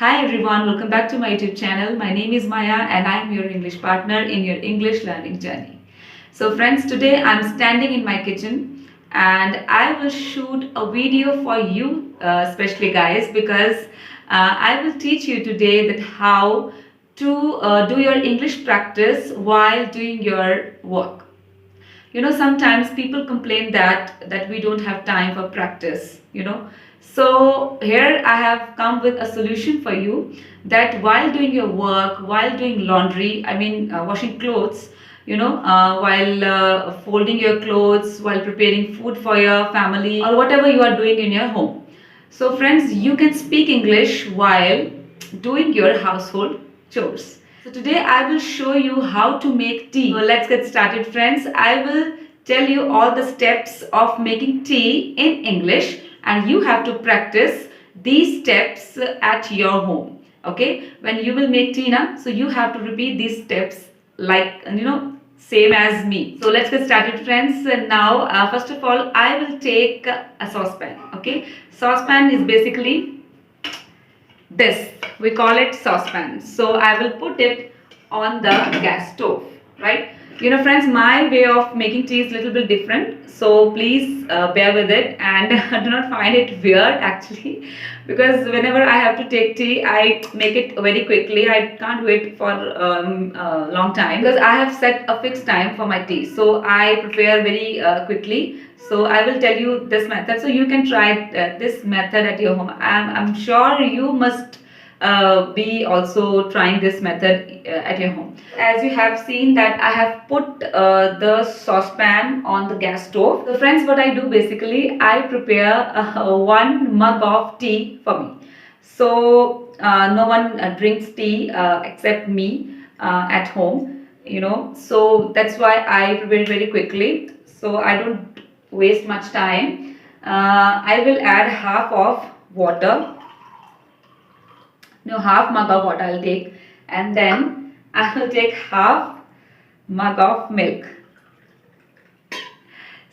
Hi everyone, welcome back to my YouTube channel. My name is Maya and I am your English partner in your English learning journey. So friends, today I'm standing in my kitchen and I will shoot a video for you, especially guys, because I will teach you today that how to do your English practice while doing your work. Sometimes people complain that we don't have time for practice. So here I have come with a solution for you, that while doing your work, while doing laundry, washing clothes, while folding your clothes, while preparing food for your family, or whatever you are doing in your home. So friends, you can speak English while doing your household chores. So today I will show you how to make tea. So let's get started friends. I will tell you all the steps of making tea in English and you have to practice these steps at your home. Okay, when you will make tea now, so you have to repeat these steps like same as me. So let's get started friends. And now first of all I will take a saucepan. Okay, saucepan is basically this, we call it saucepan. So I will put it on the gas stove, right? Friends, my way of making tea is a little bit different, so please bear with it and do not find it weird actually, because whenever I have to take tea I make it very quickly. I can't wait for a long time because I have set a fixed time for my tea, so I prepare very quickly. So I will tell you this method, so you can try this method at your home. I'm sure you must be also trying this method at your home. As you have seen that I have put the saucepan on the gas stove. So friends, what I do basically, I prepare 1 mug of tea for me. So no one drinks tea except me at home, so that's why I prepare it very quickly, so I don't waste much time. I will add half of water, half mug of water I'll take, and then I will take half mug of milk.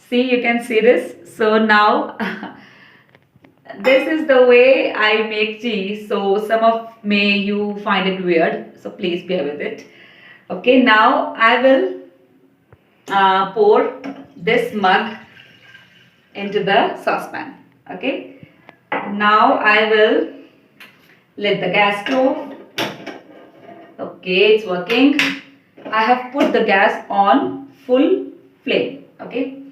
See, you can see this. So now this is the way I make tea. So some of may you find it weird, so please bear with it. Okay, now I will pour this mug into the saucepan. Okay, now I will lit the gas stove. Okay, it's working. I have put the gas on full flame. Okay,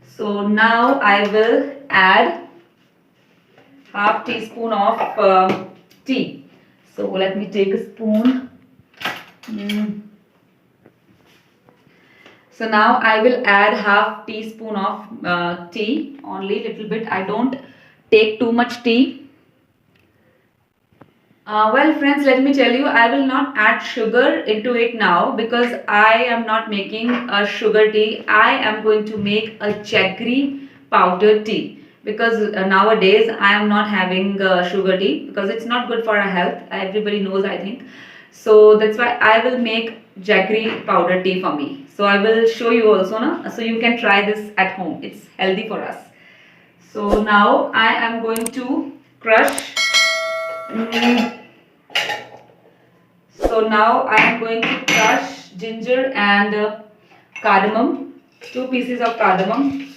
so now I will add half teaspoon of tea. So let me take a spoon. So now I will add half teaspoon of tea, only little bit. I don't take too much tea. Well friends, let me tell you, I will not add sugar into it now because I am not making a sugar tea. I am going to make a jaggery powder tea, because nowadays I am not having sugar tea because it's not good for our health. Everybody knows, I think. So that's why I will make jaggery powder tea for me. So I will show you also now, so you can try this at home. It's healthy for us. So now I am going to crush. So now I am going to crush ginger and cardamom, 2 pieces of cardamom,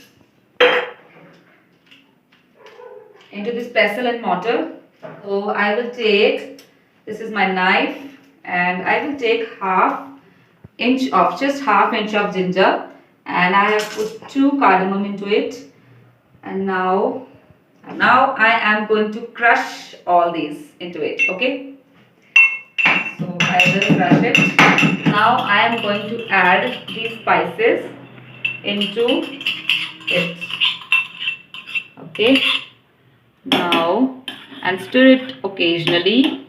into this pestle and mortar. So I will take, this is my knife, and I will take just half inch of ginger, and I have put 2 cardamom into it. And now I am going to crush all these into it. Okay, so I will crush it. Now I am going to add these spices into it. Okay, now, and stir it occasionally.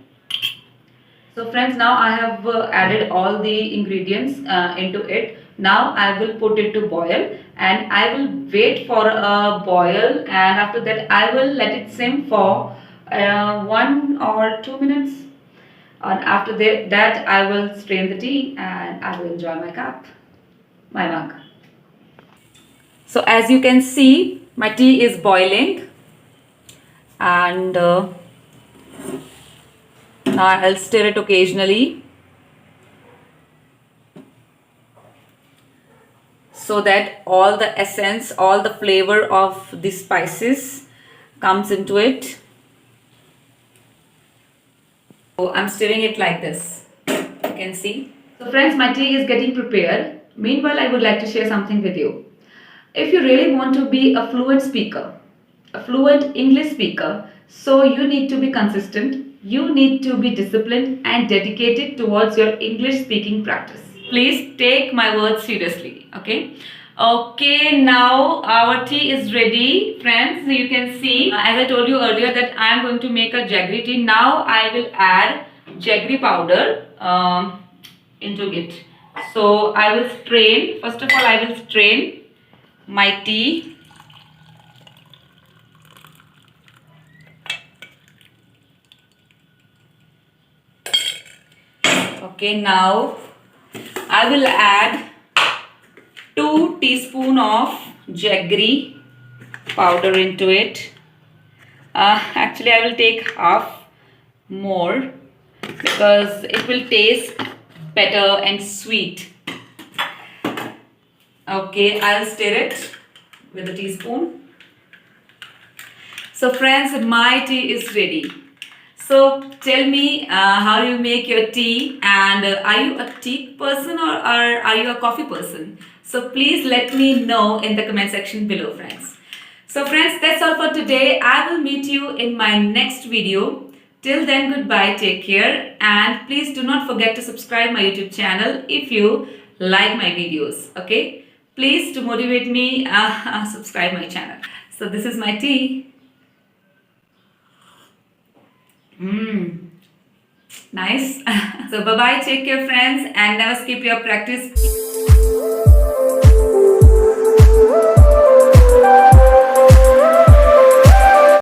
So friends, now I have added all the ingredients into it. Now I will put it to boil and I will wait for a boil, and after that I will let it sim for 1 or 2 minutes, and after that I will strain the tea and I will enjoy my mug. So as you can see, my tea is boiling, and Now I'll stir it occasionally so that all the essence, all the flavor of the spices comes into it. So I'm stirring it like this. You can see. So friends, my tea is getting prepared. Meanwhile, I would like to share something with you. If you really want to be a fluent speaker, a fluent English speaker, so you need to be consistent, you need to be disciplined and dedicated towards your English speaking practice. Please take my words seriously, okay? Okay, now our tea is ready, friends. You can see, as I told you earlier, that I am going to make a jaggery tea. Now I will add jaggery powder into it. So I will strain, first of all I will strain my tea. Okay, now I will add 2 teaspoons of jaggery powder into it. Actually I will take half more because it will taste better and sweet. Okay, I'll stir it with a teaspoon. So friends, my tea is ready. So tell me, how do you make your tea, and are you a tea person or are you a coffee person? So please let me know in the comment section below, friends. So friends, that's all for today. I will meet you in my next video. Till then, goodbye, take care, and please do not forget to subscribe my YouTube channel if you like my videos. Okay, please, to motivate me, subscribe my channel. So this is my tea. Nice. So bye bye, take care friends, and never skip your practice.